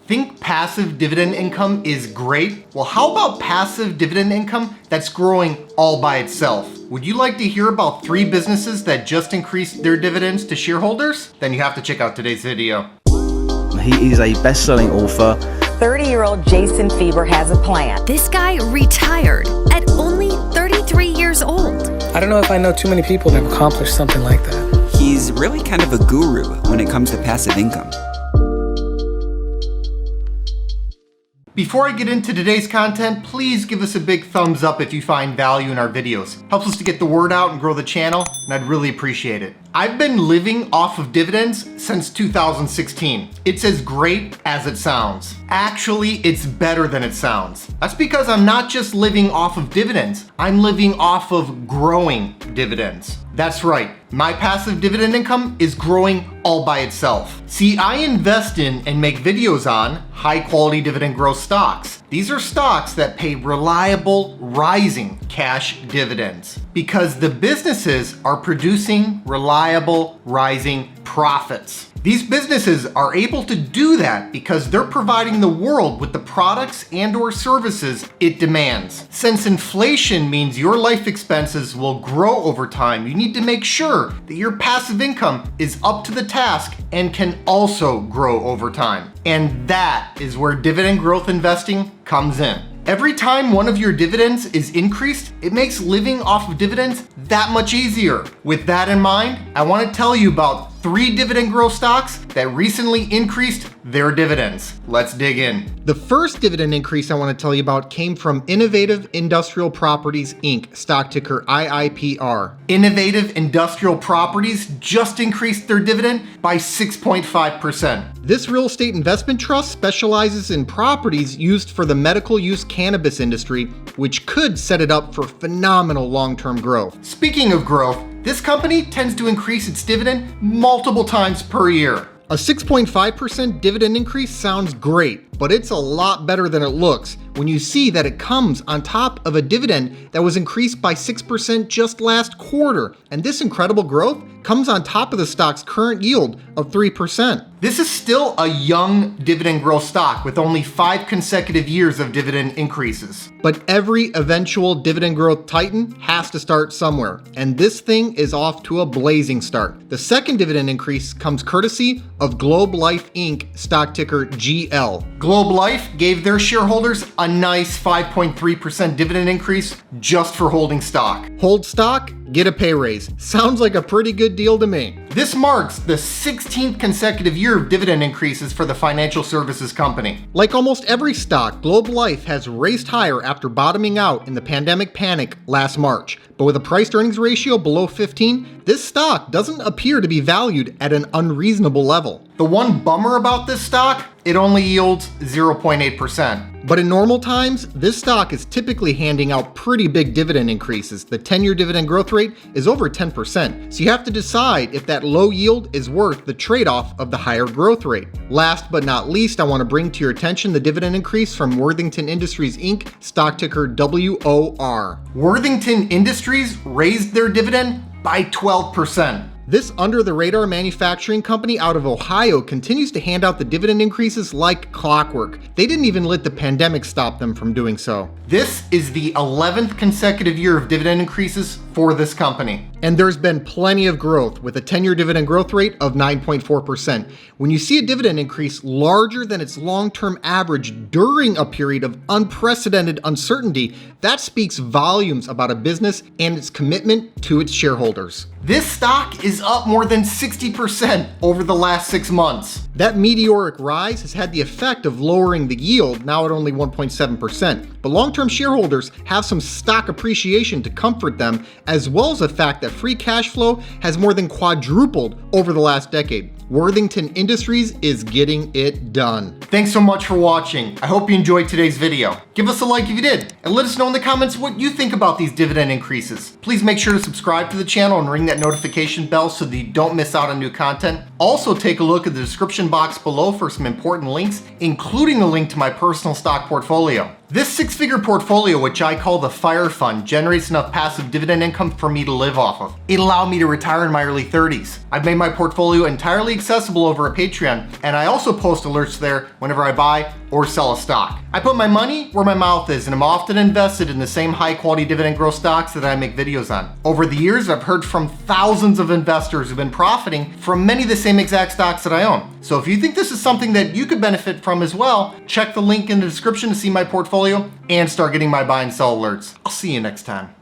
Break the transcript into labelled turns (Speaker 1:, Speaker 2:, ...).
Speaker 1: Think passive dividend income is great? Well, how about passive dividend income that's growing all by itself? Would you like to hear about 3 businesses that just increased their dividends to shareholders? Then you have to check out today's video.
Speaker 2: He is a best-selling author.
Speaker 3: 30-year-old Jason Fieber has a plan.
Speaker 4: This guy retired at only 33 years old.
Speaker 5: I don't know if I know too many people that have accomplished something like that.
Speaker 6: He's really kind of a guru when it comes to passive income.
Speaker 1: Before I get into today's content, please give us a big thumbs up if you find value in our videos. Helps us to get the word out and grow the channel, and I'd really appreciate it. I've been living off of dividends since 2016. It's as great as it sounds. Actually, it's better than it sounds. That's because I'm not just living off of dividends, I'm living off of growing dividends. That's right, my passive dividend income is growing all by itself. See, I invest in and make videos on high quality dividend growth stocks. These are stocks that pay reliable, rising cash dividends because the businesses are producing reliable, rising profits. These businesses are able to do that because they're providing the world with the products and/or services it demands. Since inflation means your life expenses will grow over time, you need to make sure that your passive income is up to the task and can also grow over time. And that is where dividend growth investing comes in. Every time one of your dividends is increased, it makes living off of dividends that much easier. With that in mind, I want to tell you about 3 dividend growth stocks that recently increased their dividends. Let's dig in. The first dividend increase I want to tell you about came from Innovative Industrial Properties, Inc., stock ticker IIPR. Innovative Industrial Properties just increased their dividend by 6.5%. This real estate investment trust specializes in properties used for the medical use cannabis industry, which could set it up for phenomenal long-term growth. Speaking of growth, this company tends to increase its dividend multiple times per year. A 6.5% dividend increase sounds great, but it's a lot better than it looks when you see that it comes on top of a dividend that was increased by 6% just last quarter. And this incredible growth comes on top of the stock's current yield of 3%. This is still a young dividend growth stock with only 5 consecutive years of dividend increases. But every eventual dividend growth titan has to start somewhere, and this thing is off to a blazing start. The second dividend increase comes courtesy of Globe Life Inc., stock ticker GL. Globe Life gave their shareholders a nice 5.3% dividend increase just for holding stock. Hold stock, get a pay raise. Sounds like a pretty good deal to me. This marks the 16th consecutive year of dividend increases for the financial services company. Like almost every stock, Globe Life has raced higher after bottoming out in the pandemic panic last March. But with a price-to-earnings ratio below 15, this stock doesn't appear to be valued at an unreasonable level. The one bummer about this stock, it only yields 0.8%. But in normal times, this stock is typically handing out pretty big dividend increases. The 10-year dividend growth rate is over 10%, so you have to decide if that low yield is worth the trade-off of the higher growth rate. Last but not least, I want to bring to your attention the dividend increase from Worthington Industries Inc., stock ticker WOR. Worthington Industries raised their dividend by 12%. This under-the-radar manufacturing company out of Ohio continues to hand out the dividend increases like clockwork. They didn't even let the pandemic stop them from doing so. This is the 11th consecutive year of dividend increases for this company. And there's been plenty of growth with a 10-year dividend growth rate of 9.4%. When you see a dividend increase larger than its long-term average during a period of unprecedented uncertainty, that speaks volumes about a business and its commitment to its shareholders. This stock is up more than 60% over the last 6 months. That meteoric rise has had the effect of lowering the yield, now at only 1.7%. But long-term shareholders have some stock appreciation to comfort them, as well as the fact that free cash flow has more than quadrupled over the last decade. Worthington Industries is getting it done. Thanks so much for watching. I hope you enjoyed today's video. Give us a like if you did, and let us know in the comments what you think about these dividend increases. Please make sure to subscribe to the channel and ring that notification bell so that you don't miss out on new content. Also, take a look at the description box below for some important links, including a link to my personal stock portfolio. This six-figure portfolio, which I call the Fire Fund, generates enough passive dividend income for me to live off of. It allowed me to retire in my early 30s. I've made my portfolio entirely accessible over a Patreon, and I also post alerts there whenever I buy or sell a stock. I put my money where my mouth is, and I'm often invested in the same high-quality dividend growth stocks that I make videos on. Over the years, I've heard from thousands of investors who've been profiting from many of the same exact stocks that I own. So if you think this is something that you could benefit from as well, check the link in the description to see my portfolio and start getting my buy and sell alerts. I'll see you next time.